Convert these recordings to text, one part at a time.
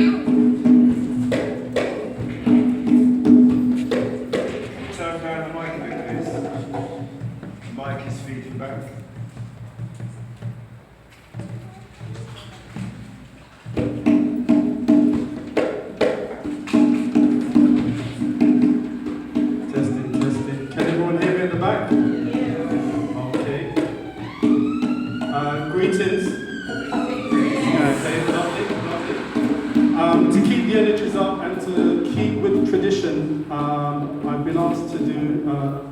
Turn down the mic a bit, please. The mic is feeding back. Testing, testing. Can everyone hear me at the back? Okay. Greetings. Okay, lovely, lovely. To keep the energies up and to keep with tradition, I've been asked to do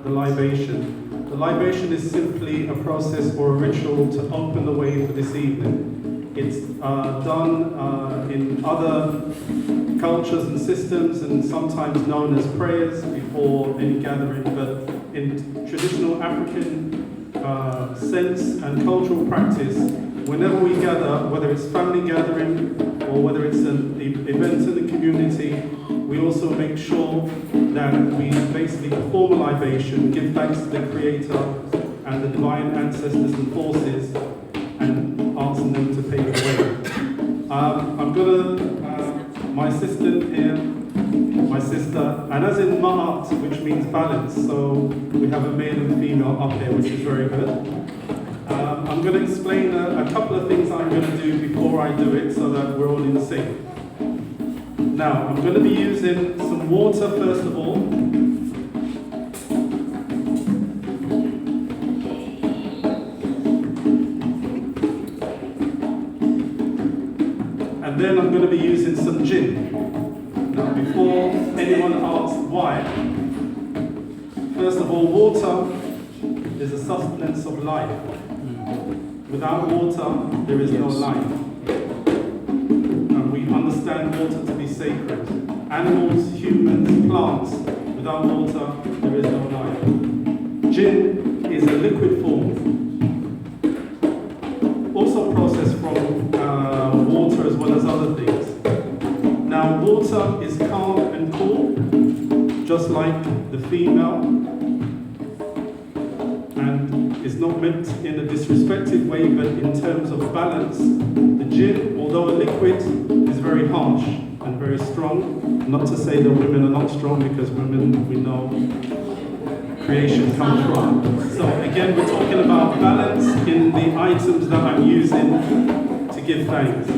the libation. The libation is simply a process or a ritual to open the way for this evening. It's done in other cultures and systems and sometimes known as prayers before any gathering, but in traditional African sense and cultural practice, whenever we gather, whether it's family gathering or whether it's an event in the community, we also make sure that we basically perform a libation, give thanks to the Creator and the divine ancestors and forces, and asking them to pave the way. I'm gonna, my assistant here, my sister, and as in Ma'at, which means balance, so we have a male and female up here, which is very good. I'm going to explain a couple of things I'm going to do before I do it so that we're all in sync. Now, I'm going to be using some water first of all. And then I'm going to be using some gin. Now, before anyone asks why, first of all, water is a sustenance of life. Without water, there is no life. And we understand water to be sacred. Animals, humans, plants, without water, there is no life. Gin is a liquid form, also processed from water as well as other things. Now, water is calm and cool, just like the female, and it's not meant in a disrespectful way, but in terms of balance. The gin, although a liquid, is very harsh and very strong. Not to say that women are not strong, because women, we know, creation comes from. So again, we're talking about balance in the items that I'm using to give thanks.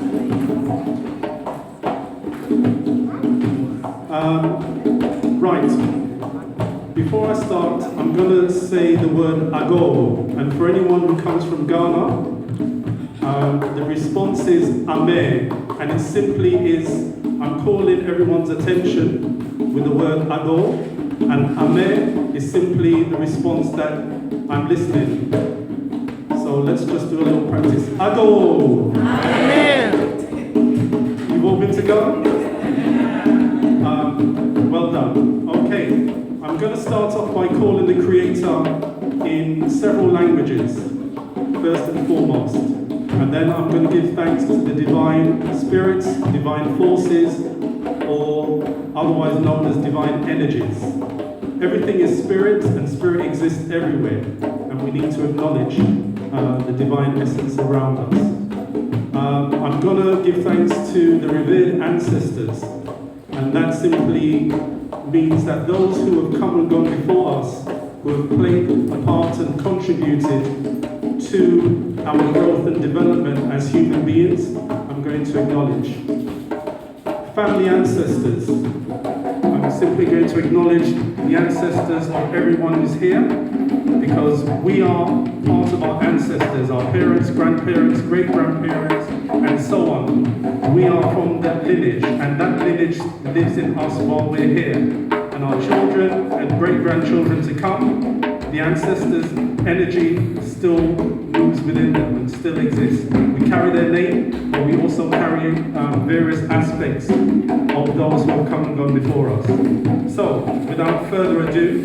Right. Before I start, I'm going to say the word ago, and for anyone who comes from Ghana, the response is ame, and it simply is, I'm calling everyone's attention with the word ago, and ame is simply the response that I'm listening. So let's just do a little practice. Ago! Amen! You all good to go? Well done. Okay. I'm going to start off by calling the Creator in several languages, first and foremost. And then I'm going to give thanks to the divine spirits, divine forces, or otherwise known as divine energies. Everything is spirit, and spirit exists everywhere. And we need to acknowledge the divine essence around us. I'm going to give thanks to the revered ancestors. And that simply means that those who have come and gone before us, who have played a part and contributed to our growth and development as human beings, I'm going to acknowledge. Family ancestors. I'm simply going to acknowledge the ancestors of everyone who's here, because we are part of our ancestors, our parents, grandparents, great-grandparents, and so on. We are from that lineage, and that lineage lives in us while we're here. And our children and great-grandchildren to come, the ancestors' energy still moves within them and still exists. We carry their name, but we also carry various aspects of those who have come and gone before us. So, without further ado,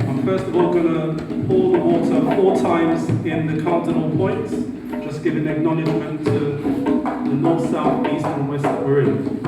I'm first of all going to pour the water 4 times in the cardinal points, just giving acknowledgement to the north, south, east, and west that we're in.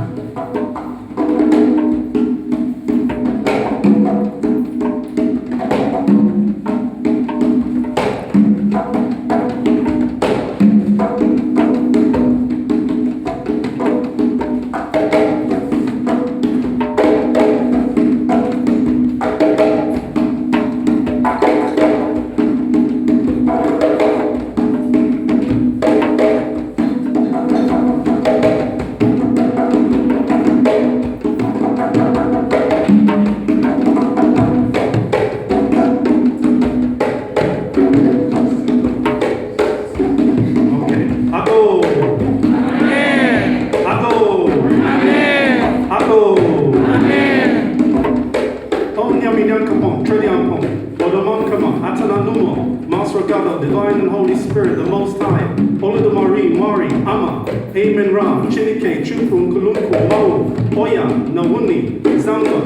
Father, Divine and Holy Spirit, the Most High, Oludumare, Mari, Ama, Amen Ra, Chinike, Chukwu, Nkulunku, Mau, Oya, Nawuni, Zamba,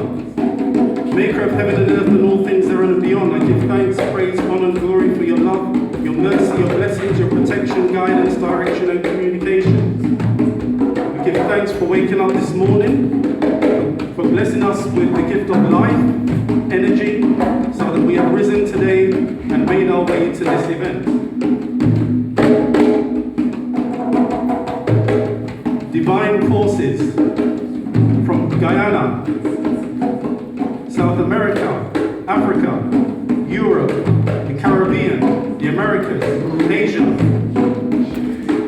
Maker of heaven and earth and all things therein and beyond, I give thanks, praise, honor, and glory for your love, your mercy, your blessings, your protection, guidance, direction, and communication. We give thanks for waking up this morning, for blessing us with the gift of life, energy, so that we have risen today and made our way to this event. Divine forces from Guyana, South America, Africa, Europe, the Caribbean, the Americas, Asia.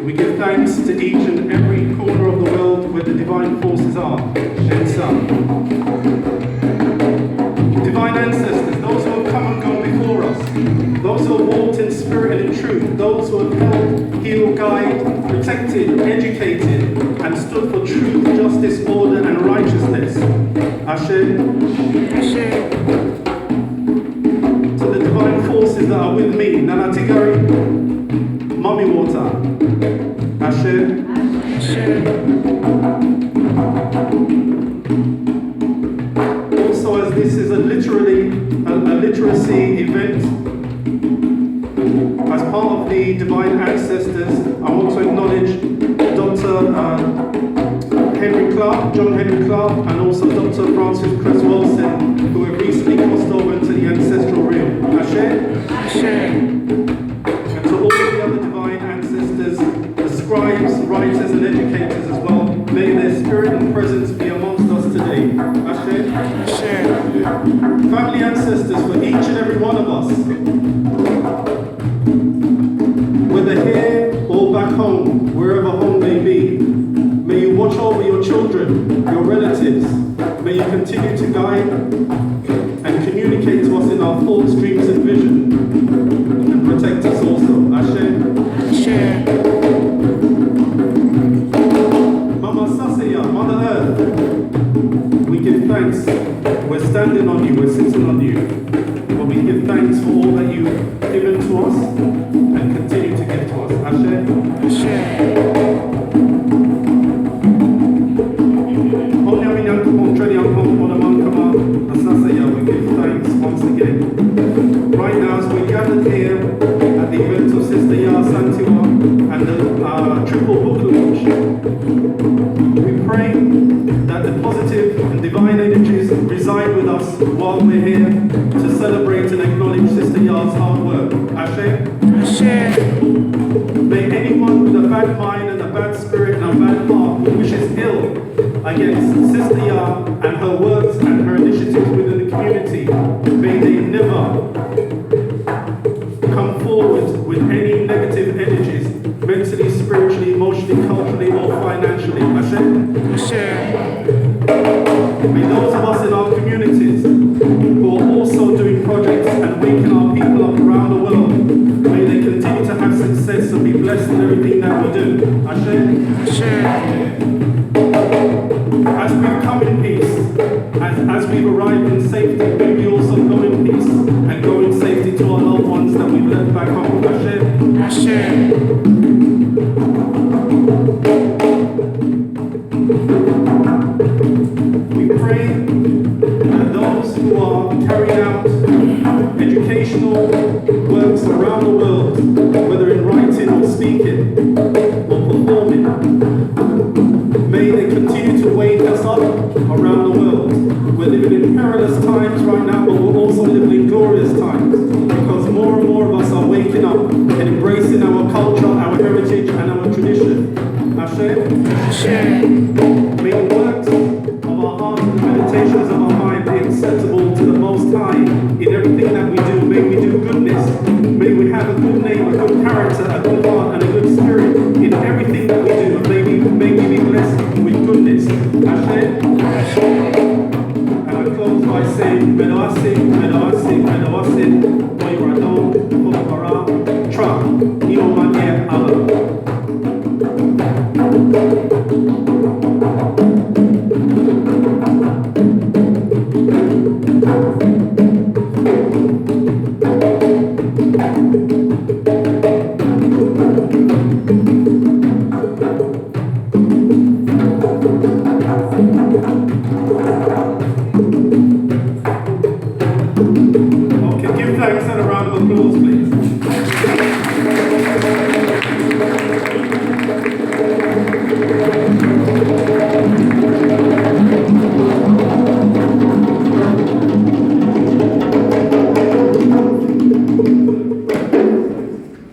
We give thanks to each and every corner of the world where the divine forces are, and some. Divine ancestors, those who have come and gone before us, those who have walked in spirit and in truth, those who have helped, healed, guided, protected, educated, and stood for truth, justice, order, and righteousness. Ashe. Ashe. To the divine forces that are with me, Nanatigari, Mummy Water. Ashe. Ashe. Also, as this is a literacy event, as part of the divine ancestors, I want to acknowledge Dr. John Henry Clark, and also Dr. Francis Cress-Wilson, who have recently crossed over into the ancestral realm. Ashe? Ashe. And to all the other divine ancestors, the scribes, writers, and educators as well, may their spirit and presence be amongst us today. Ashe? Ashe. Family ancestors, for each and every one of us, whether here or back home, wherever home may be, may you watch over your children, your relatives. May you continue to guide and communicate to us in our thoughts, dreams, and vision, and protect us also. Ashe. Ashe. Mama Sasaya, Mother Earth, we give thanks. We're standing on you, we're sitting on you. But we give thanks for all that you've given to us and continue to give to us. Ashe. Ashe. We give thanks once again. Right now, as we gathered here at the event of Sister Yah Santiwa and the triple book launch, we pray that the positive and divine energies reside with us while we're here to celebrate and acknowledge Sister Yah's hard work. Ashe? Ashe. May anyone with a bad mind and a bad spirit and a bad heart who wishes ill against Sister Yah and her works and her initiatives within the community, may they never come forward with any negative energies, mentally, spiritually, emotionally, culturally, or financially. Ashe? May those of us in our communities who are also doing projects and waking our people up around the world, may they continue to have success and be blessed in everything that we do. Ashe? Ashe. As we've come in peace, as we've arrived in safety, may we also go in peace and go in safety to our loved ones that we've left back home. Ashe? Ashe. We pray that those who are carrying out educational works around the world, whether in writing or speaking or performing, may they continue to wake us up around the world. We're living in perilous times right now, but we're also living in glorious times, because more and more of us are waking up and embracing our culture, our heritage, and our tradition. Ashe? Ashe.